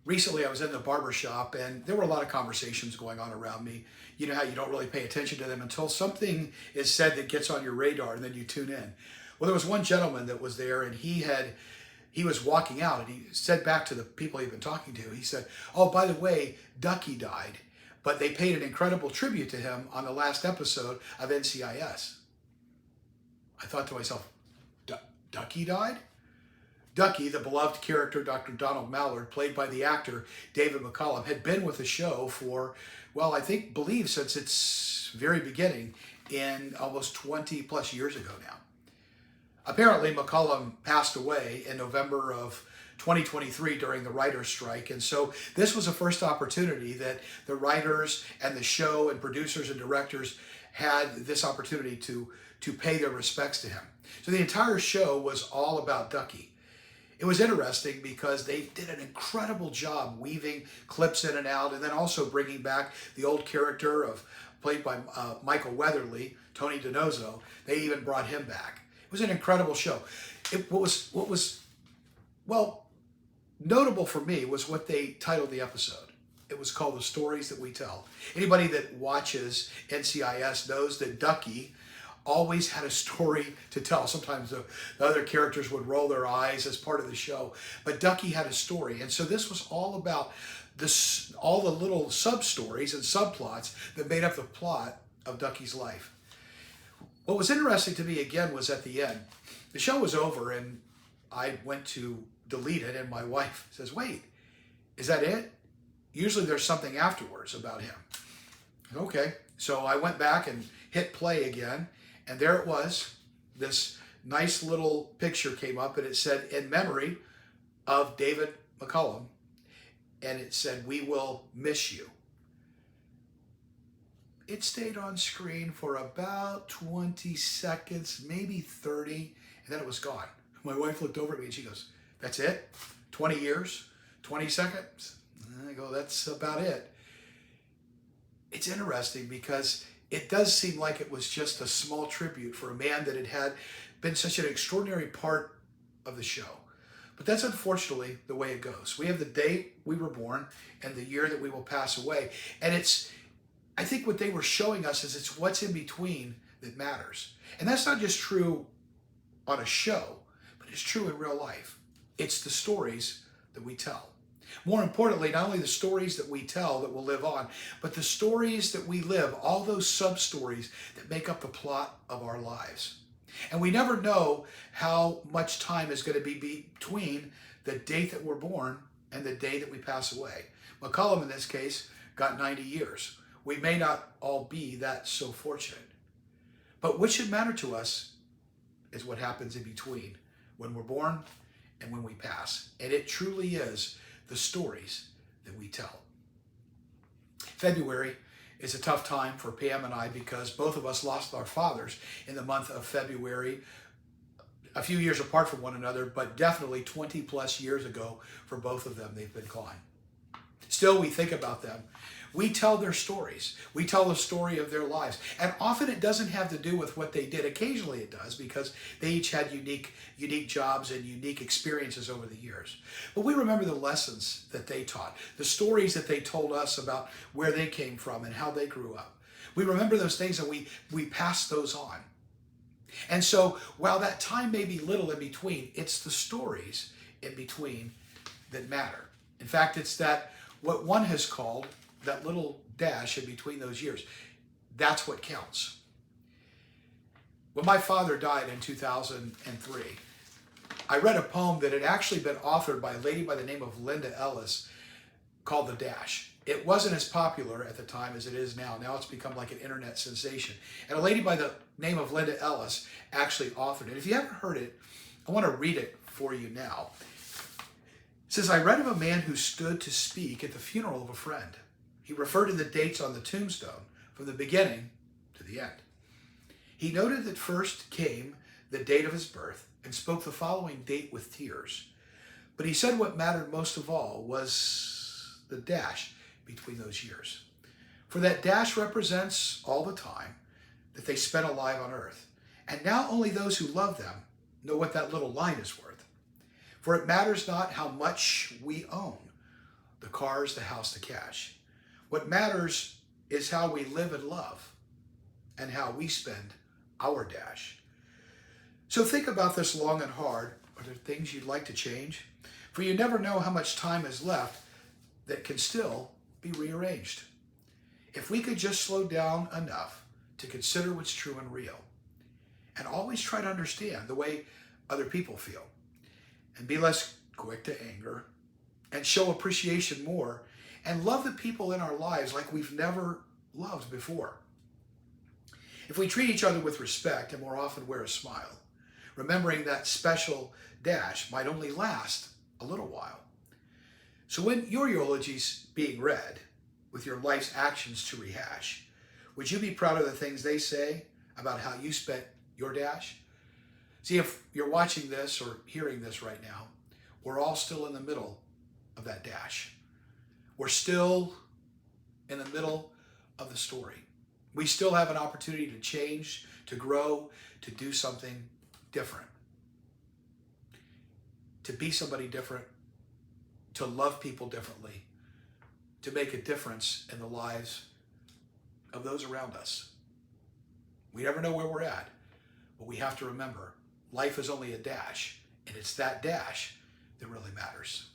Recently I was in the barber shop and there were a lot of conversations going on around me. You know how you don't really pay attention to them until something is said that gets on your radar and then you tune in. Well, there was one gentleman that was there and he was walking out and he said back to the people he'd been talking to, he said, "Oh, by the way, Ducky died, but they paid an incredible tribute to him on the last episode of NCIS." I thought to myself, Ducky died? Ducky, the beloved character Dr. Donald Mallard, played by the actor David McCollum, had been with the show for, well, believe since its very beginning in almost 20 plus years ago now. Apparently, McCollum passed away in November of 2023 during the writer's strike. And so this was a first opportunity that the writers and the show and producers and directors had this opportunity to pay their respects to him. So the entire show was all about Ducky. It was interesting because they did an incredible job weaving clips in and out and then also bringing back the old character played by Michael Weatherly, Tony DiNozzo. They even brought him back. It was an incredible show. What was notable for me was what they titled the episode. It was called The Stories That We Tell. Anybody that watches NCIS knows that Ducky always had a story to tell. Sometimes the other characters would roll their eyes as part of the show, but Ducky had a story. And so this was all about all the little sub-stories and subplots that made up the plot of Ducky's life. What was interesting to me again was at the end, the show was over and I went to delete it and my wife says, "Wait, is that it? Usually there's something afterwards about him." Okay, so I went back and hit play again. And there it was. This nice little picture came up and it said, "In memory of David McCollum." And it said, "We will miss you." It stayed on screen for about 20 seconds, maybe 30, and then it was gone. My wife looked over at me and she goes, "That's it? 20 years? 20 seconds?" And I go, "That's about it." It's interesting because it does seem like it was just a small tribute for a man that had been such an extraordinary part of the show. But that's unfortunately the way it goes. We have the date we were born and the year that we will pass away. And I think what they were showing us is it's what's in between that matters. And that's not just true on a show, but it's true in real life. It's the stories that we tell. More importantly, not only the stories that we tell that will live on, but the stories that we live, all those sub-stories that make up the plot of our lives. And we never know how much time is going to be between the date that we're born and the day that we pass away. McCollum, in this case, got 90 years. We may not all be that so fortunate. But what should matter to us is what happens in between when we're born and when we pass. And it truly is the stories that we tell. February is a tough time for Pam and I because both of us lost our fathers in the month of February, a few years apart from one another, but definitely 20 plus years ago for both of them they've been gone. Still, we think about them. We tell their stories. We tell the story of their lives. And often it doesn't have to do with what they did. Occasionally it does because they each had unique jobs and unique experiences over the years. But we remember the lessons that they taught, the stories that they told us about where they came from and how they grew up. We remember those things and we pass those on. And so while that time may be little in between, it's the stories in between that matter. In fact, it's what one has called that little dash in between those years. That's what counts. When my father died in 2003, I read a poem that had actually been authored by a lady by the name of Linda Ellis called The Dash. It wasn't as popular at the time as it is now. Now it's become like an internet sensation. And a lady by the name of Linda Ellis actually authored it. If you haven't heard it, I want to read it for you now. It says, "I read of a man who stood to speak at the funeral of a friend. He referred to the dates on the tombstone from the beginning to the end. He noted that first came the date of his birth and spoke the following date with tears. But he said what mattered most of all was the dash between those years. For that dash represents all the time that they spent alive on earth. And now only those who love them know what that little line is worth. For it matters not how much we own. the cars, the house, the cash. What matters is how we live and love and how we spend our dash. So think about this long and hard. Are there things you'd like to change? For you never know how much time is left that can still be rearranged. If we could just slow down enough to consider what's true and real, and always try to understand the way other people feel, and be less quick to anger, and show appreciation more, and love the people in our lives like we've never loved before. If we treat each other with respect and more often wear a smile, remembering that special dash might only last a little while. So when your eulogy's being read, with your life's actions to rehash, would you be proud of the things they say about how you spent your dash? See, if you're watching this or hearing this right now, we're all still in the middle of that dash. We're still in the middle of the story. We still have an opportunity to change, to grow, to do something different. To be somebody different, to love people differently, to make a difference in the lives of those around us. We never know where we're at, but we have to remember life is only a dash, and it's that dash that really matters.